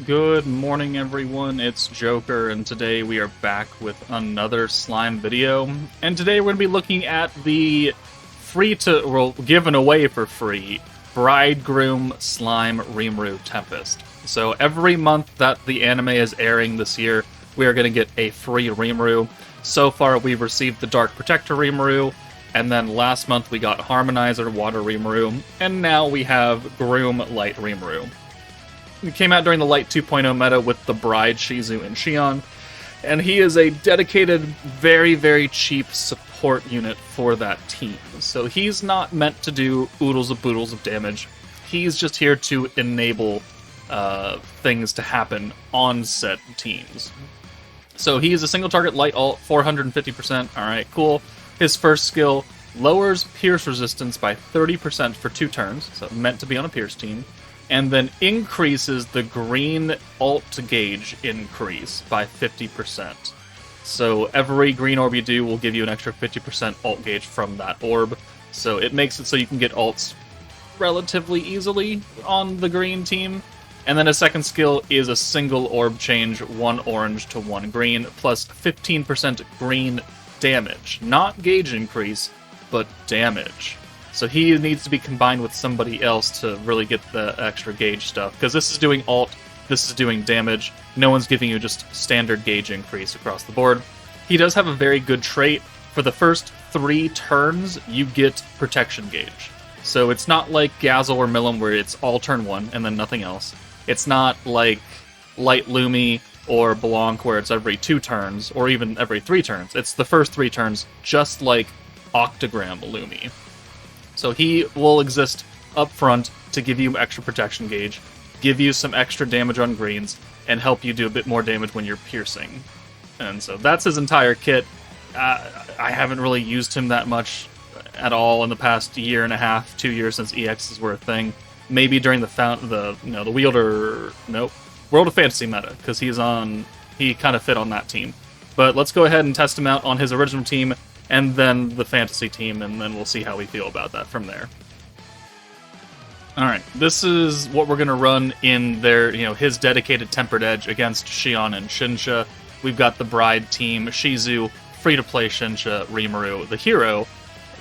Good morning, everyone. It's Joker, and today we are back with another slime video. And today we're going to be looking at the given away for free, Bridegroom Slime Rimuru Tempest. So every month that the anime is airing this year, we are going to get a free Rimuru. So far, we've received the Dark Protector Rimuru, and then last month we got Harmonizer Water Rimuru, and now we have Groom Light Rimuru. He came out during the Light 2.0 meta with the Bride, Shizu, and Shion, and he is a dedicated, very, very cheap support unit for that team. So he's not meant to do oodles of boodles of damage. He's just here to enable things to happen on set teams. So he is a single target light ult, 450%. Alright, cool. His first skill lowers pierce resistance by 30% for 2 turns, so meant to be on a pierce team, and then increases the green ult gauge increase by 50%. So every green orb you do will give you an extra 50% ult gauge from that orb. So it makes it so you can get ults relatively easily on the green team. And then his second skill is a single orb change, 1 orange to 1 green, plus 15% green damage. Not gauge increase, but damage. So he needs to be combined with somebody else to really get the extra gauge stuff. Because this is doing ult, this is doing damage. No one's giving you just standard gauge increase across the board. He does have a very good trait. For the first 3 turns, you get protection gauge. So it's not like Gazel or Milim where it's all turn 1 and then nothing else. It's not like Light Lumi or Blanc where it's every 2 turns or even every 3 turns. It's the first 3 turns, just like Octogram Lumi. So he will exist up front to give you extra protection gauge, give you some extra damage on greens, and help you do a bit more damage when you're piercing. And so that's his entire kit. I haven't really used him that much at all in the past year and a half, 2 years since EXs were a thing. Maybe during the World of Fantasy meta, because he kind of fit on that team. But let's go ahead and test him out on his original team, and then the fantasy team, and then we'll see how we feel about that from there. Alright, this is what we're going to run in his dedicated Tempered Edge against Shion and Shinsha. We've got the Bride team, Shizu, free-to-play Shinsha, Rimuru, the hero,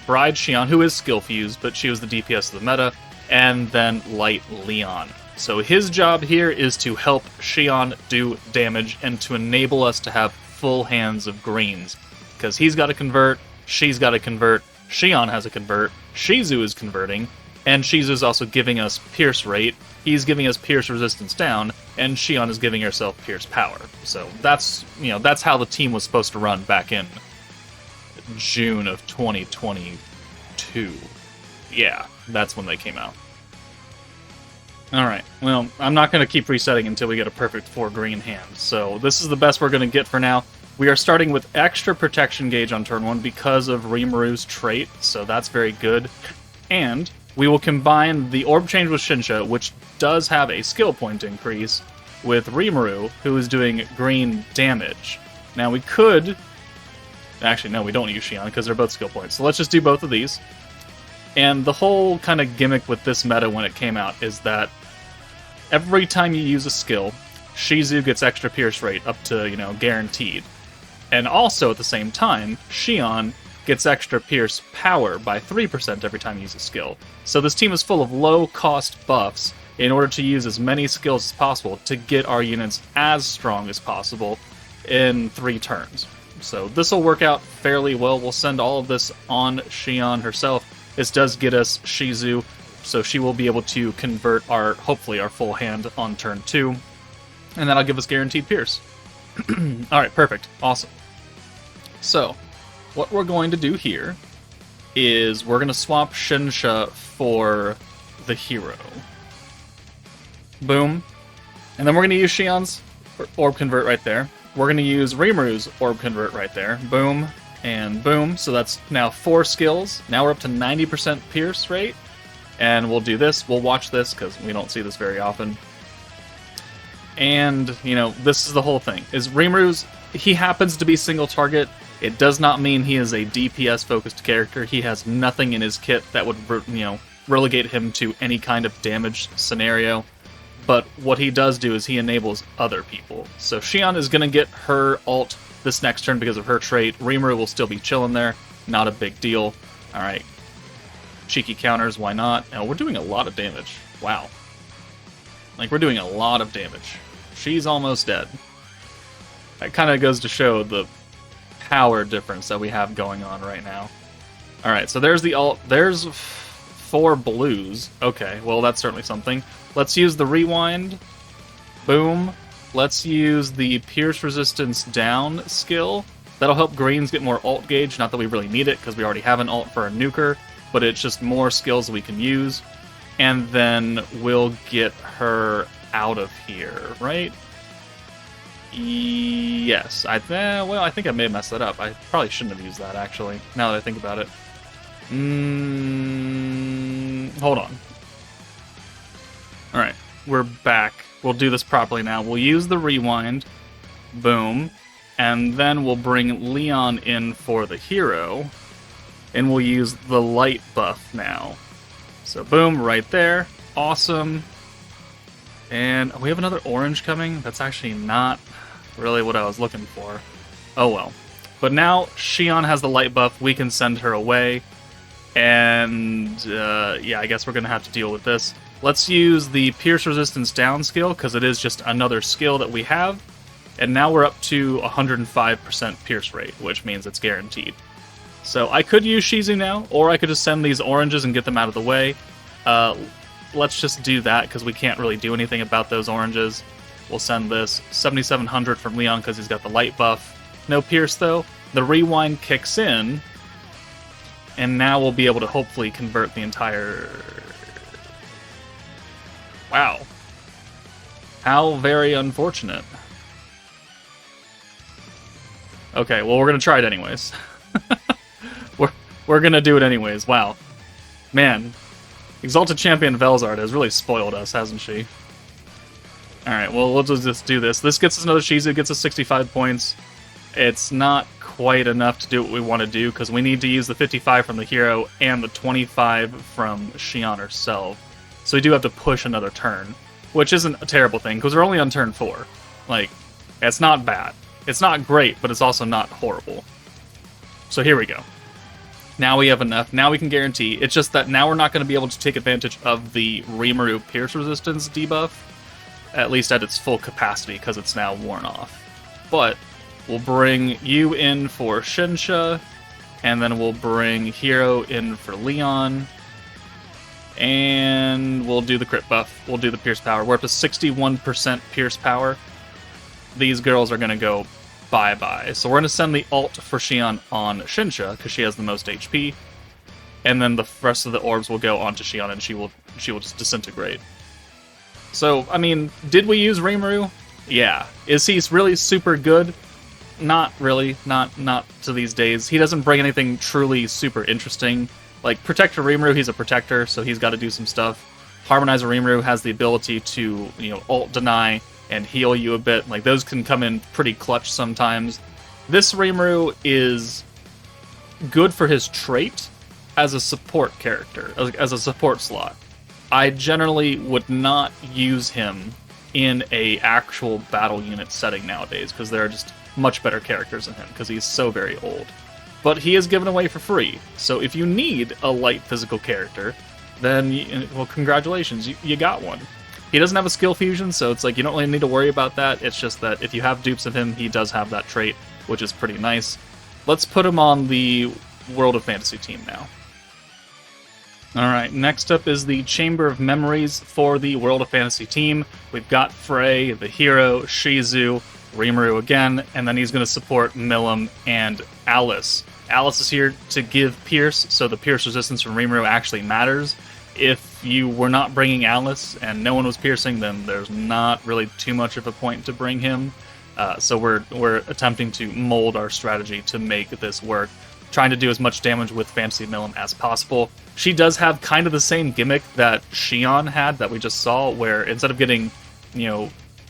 Bride Shion, who is skill fused, but she was the DPS of the meta, and then Light Leon. So his job here is to help Shion do damage and to enable us to have full hands of greens. Because he's got to convert, she's got to convert, Shion has to convert, Shizu is converting, and Shizu's also giving us pierce rate, he's giving us pierce resistance down, and Shion is giving herself pierce power. So that's how the team was supposed to run back in June of 2022. Yeah, that's when they came out. Alright, well, I'm not going to keep resetting until we get a perfect 4 green hand, so this is the best we're going to get for now. We are starting with extra protection gauge on turn 1 because of Rimuru's trait, so that's very good. And we will combine the orb change with Shinsha, which does have a skill point increase, with Rimuru, who is doing green damage. Now we could... Actually, no, we don't use Shion because they're both skill points, so let's just do both of these. And the whole kind of gimmick with this meta when it came out is that every time you use a skill, Shizu gets extra pierce rate up to, guaranteed. And also, at the same time, Shion gets extra pierce power by 3% every time you use a skill. So this team is full of low-cost buffs in order to use as many skills as possible to get our units as strong as possible in 3 turns. So this will work out fairly well. We'll send all of this on Shion herself. This does get us Shizu, so she will be able to convert hopefully our full hand on turn 2. And that'll give us guaranteed pierce. Alright, perfect. Awesome. So, what we're going to do here is we're going to swap Shinsha for the hero. Boom. And then we're going to use Shion's orb convert right there. We're going to use Rimuru's orb convert right there. Boom. And boom. So that's now 4 skills. Now we're up to 90% pierce rate. And we'll do this. We'll watch this because we don't see this very often. And, this is the whole thing. Is Rimuru's... He happens to be single target. It does not mean he is a DPS-focused character. He has nothing in his kit that would, relegate him to any kind of damage scenario. but what he does do is he enables other people. So Shion is going to get her ult this next turn because of her trait. Rimuru will still be chilling there. Not a big deal. Alright. Cheeky counters, why not? Now, we're doing a lot of damage. Wow. Like, we're doing a lot of damage. She's almost dead. That kind of goes to show the power difference that we have going on right now. Alright, so there's the ult. There's 4 blues. Okay, well, that's certainly something. Let's use the rewind. Boom. Let's use the pierce resistance down skill. That'll help greens get more ult gauge. Not that we really need it, because we already have an ult for a nuker, but it's just more skills we can use. And then we'll get her out of here, right? Yes. Well, I think I may have messed that up. I probably shouldn't have used that, actually, now that I think about it. Hold on. Alright, we're back. We'll do this properly now. We'll use the rewind. Boom. And then we'll bring Leon in for the hero. And we'll use the light buff now. So boom, right there. Awesome. And we have another orange coming. That's actually not really what I was looking for. Oh well. But now Shion has the light buff. We can send her away. And yeah, I guess we're going to have to deal with this. Let's use the pierce resistance down skill, because it is just another skill that we have. And now we're up to 105% pierce rate, which means it's guaranteed. So I could use Shizu now, or I could just send these oranges and get them out of the way. Let's just do that, because we can't really do anything about those oranges. We'll send this 7700 from Leon, because he's got the light buff. No pierce, though. The rewind kicks in, and now we'll be able to hopefully convert the entire... Wow. How very unfortunate. Okay, well, we're going to try it anyways. We're going to do it anyways. Wow. Man, Exalted Champion Velzard has really spoiled us, hasn't she? Alright, well, we'll just do this. This gets us another Shizu, gets us 65 points. It's not quite enough to do what we want to do, because we need to use the 55 from the hero and the 25 from Shion herself. So we do have to push another turn, which isn't a terrible thing, because we're only on turn 4. Like, it's not bad. It's not great, but it's also not horrible. So here we go. Now we have enough. Now we can guarantee. It's just that now we're not going to be able to take advantage of the Rimuru Pierce Resistance debuff, at least at its full capacity, because it's now worn off. But we'll bring you in for Shinsha, and then we'll bring Hero in for Leon, and we'll do the crit buff. We'll do the Pierce Power. We're up to 61% Pierce Power. These girls are going to go bye-bye. So we're going to send the ult for Shion on Shinsha, because she has the most HP, and then the rest of the orbs will go onto Shion, and she will just disintegrate. So, I mean, did we use Rimuru? Yeah. Is he really super good? Not really. Not to these days. He doesn't bring anything truly super interesting. Like, Protector Rimuru, he's a protector, so he's got to do some stuff. Harmonizer Rimuru has the ability to, ult deny and heal you a bit. Like, those can come in pretty clutch sometimes. This Rimuru is good for his trait as a support character, as a support slot. I generally would not use him in a actual battle unit setting nowadays, because there are just much better characters than him, because he's so very old. But he is given away for free, so if you need a light physical character, then, well, congratulations, you got one. He doesn't have a skill fusion, so it's like you don't really need to worry about that. It's just that if you have dupes of him, he does have that trait, which is pretty nice. Let's put him on the World of Fantasy team now. Alright, next up is the Chamber of Memories for the World of Fantasy team. We've got Frey, the hero, Shizu, Rimuru again, and then he's going to support Milim and Alice. Alice is here to give Pierce, so the Pierce resistance from Rimuru actually matters. If you were not bringing Alice and no one was piercing, then there's not really too much of a point to bring him. So we're attempting to mold our strategy to make this work, trying to do as much damage with Fantasy Milim as possible. She does have kind of the same gimmick that Shion had that we just saw, where instead of getting,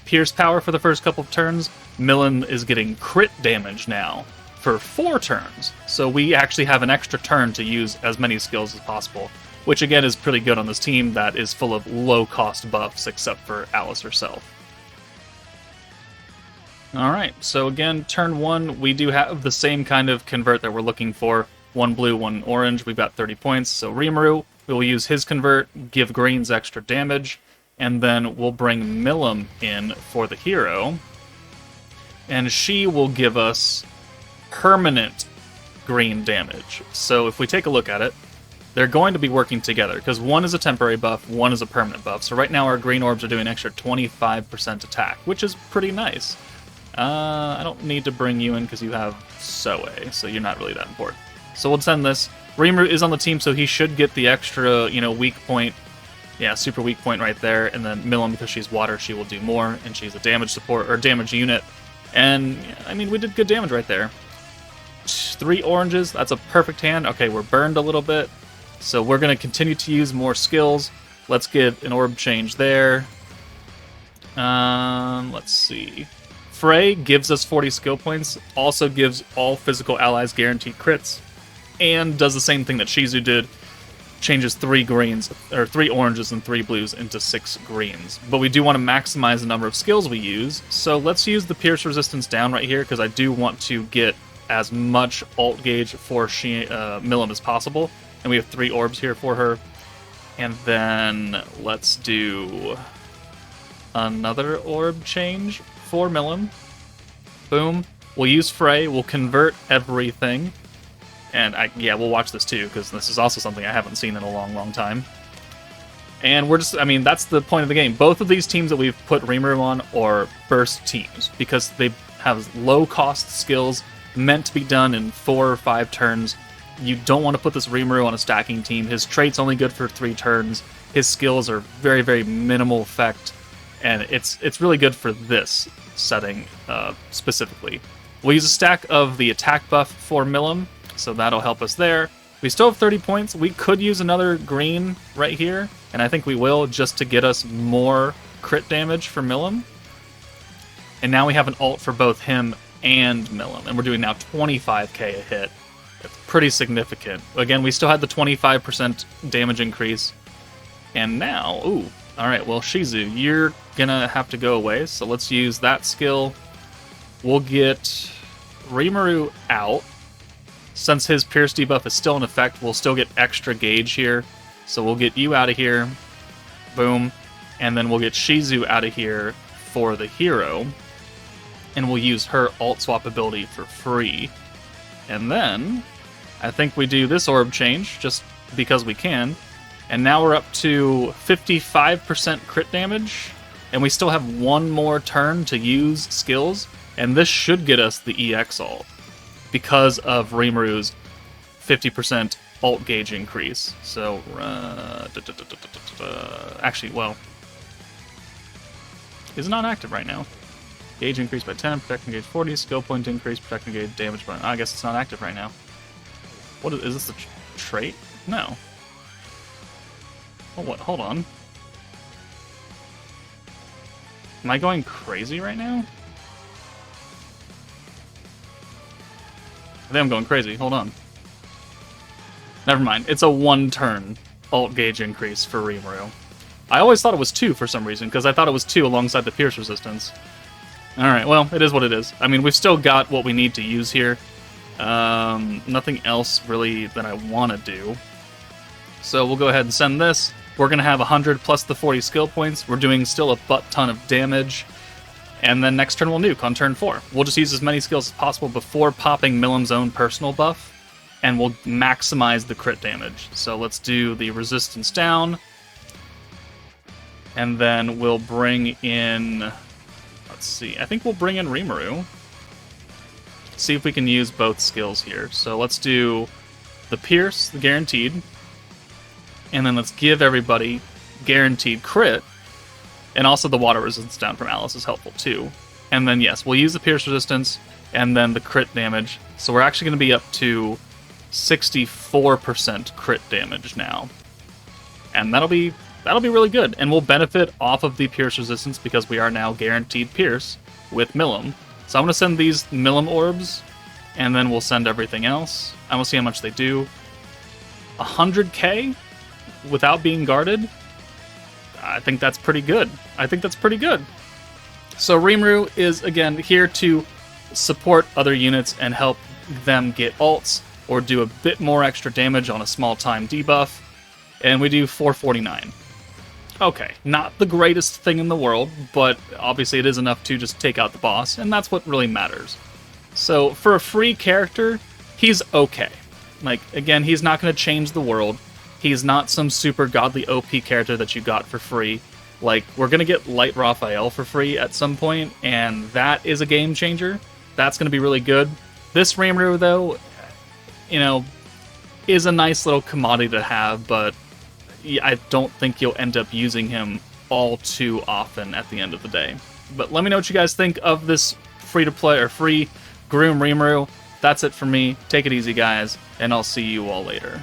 Pierce Power for the first couple of turns, Milim is getting crit damage now for 4 turns. So we actually have an extra turn to use as many skills as possible. which again is pretty good on this team that is full of low-cost buffs, except for Alice herself. Alright, so again, turn 1, we do have the same kind of convert that we're looking for. 1 blue, 1 orange, we've got 30 points. So Rimuru, we will use his convert, give greens extra damage, and then we'll bring Milim in for the hero. And she will give us permanent green damage. So if we take a look at it, they're going to be working together, because one is a temporary buff, one is a permanent buff. So right now our green orbs are doing an extra 25% attack, which is pretty nice. I don't need to bring you in because you have Soe, so you're not really that important. So we'll send this. Rimuru is on the team, so he should get the extra, weak point. Yeah, super weak point right there. And then Milim, because she's water, she will do more, and she's a damage support, or damage unit. And, I mean, we did good damage right there. 3 oranges, that's a perfect hand. Okay, we're burned a little bit, so we're going to continue to use more skills. Let's get an orb change there. Let's see. Frey gives us 40 skill points, also gives all physical allies guaranteed crits, and does the same thing that Shizu did, changes 3 oranges and 3 blues into 6 greens. But we do want to maximize the number of skills we use, so let's use the Pierce Resistance down right here, because I do want to get as much alt gauge for Milim as possible, and we have 3 orbs here for her. And then let's do another orb change for Milim. Boom. We'll use Frey. We'll convert everything. And we'll watch this too, because this is also something I haven't seen in a long, long time. And we're just, that's the point of the game. Both of these teams that we've put Rimuru on are burst teams, because they have low-cost skills meant to be done in 4 or 5 turns. You don't want to put this Rimuru on a stacking team. His trait's only good for 3 turns. His skills are very, very minimal effect. And it's really good for this setting specifically. We'll use a stack of the attack buff for Milim, so that'll help us there. We still have 30 points. We could use another green right here, and I think we will, just to get us more crit damage for Milim. And now we have an ult for both him and Milim, and we're doing now 25k a hit. That's pretty significant. Again, we still had the 25% damage increase, and now, alright, well, Shizu, you're gonna have to go away, so let's use that skill. We'll get Rimuru out. Since his Pierce debuff is still in effect, we'll still get extra gauge here. So we'll get you out of here. Boom. And then we'll get Shizu out of here for the hero. And we'll use her alt swap ability for free. And then, I think we do this orb change, just because we can. And now we're up to 55% crit damage, and we still have 1 more turn to use skills, and this should get us the EX ult, because of Rimuru's 50% alt gauge increase. So, actually, well, is not active right now. Gauge increase by 10, protecting gauge 40, skill point increase, protecting gauge damage by... I guess it's not active right now. What is this, a trait? No. Oh, what? Hold on. Am I going crazy right now? I think I'm going crazy. Hold on. Never mind. It's a 1-turn alt gauge increase for Rimuru. I always thought it was 2 for some reason, because I thought it was 2 alongside the Pierce Resistance. Alright, well, it is what it is. We've still got what we need to use here. Nothing else really that I want to do. So we'll go ahead and send this. We're going to have 100 plus the 40 skill points. We're doing still a butt-ton of damage. And then next turn we'll nuke on turn 4. We'll just use as many skills as possible before popping Milim's own personal buff. And we'll maximize the crit damage. So let's do the resistance down. And then we'll bring in... Let's see. I think we'll bring in Rimuru. See if we can use both skills here. So let's do the Pierce, the guaranteed. And then let's give everybody guaranteed crit. And also the water resistance down from Alice is helpful too. And then yes, we'll use the Pierce resistance and then the crit damage. So we're actually going to be up to 64% crit damage now. And that'll be really good. And we'll benefit off of the Pierce resistance because we are now guaranteed Pierce with Milim. So I'm going to send these Milim orbs, and then we'll send everything else. I will see how much they do. 100k? without being guarded, I think that's pretty good. So Rimuru is, again, here to support other units and help them get ults or do a bit more extra damage on a small time debuff. And we do 449. Okay, not the greatest thing in the world, but obviously it is enough to just take out the boss, and that's what really matters. So for a free character, he's okay. Like, again, he's not going to change the world. He's not some super godly OP character that you got for free. Like, we're going to get Light Raphael for free at some point, and that is a game changer. That's going to be really good. This Rimuru, though, you know, is a nice little commodity to have, but I don't think you'll end up using him all too often at the end of the day. But let me know what you guys think of this free-to-play or free Groom Rimuru. That's it for me. Take it easy, guys, and I'll see you all later.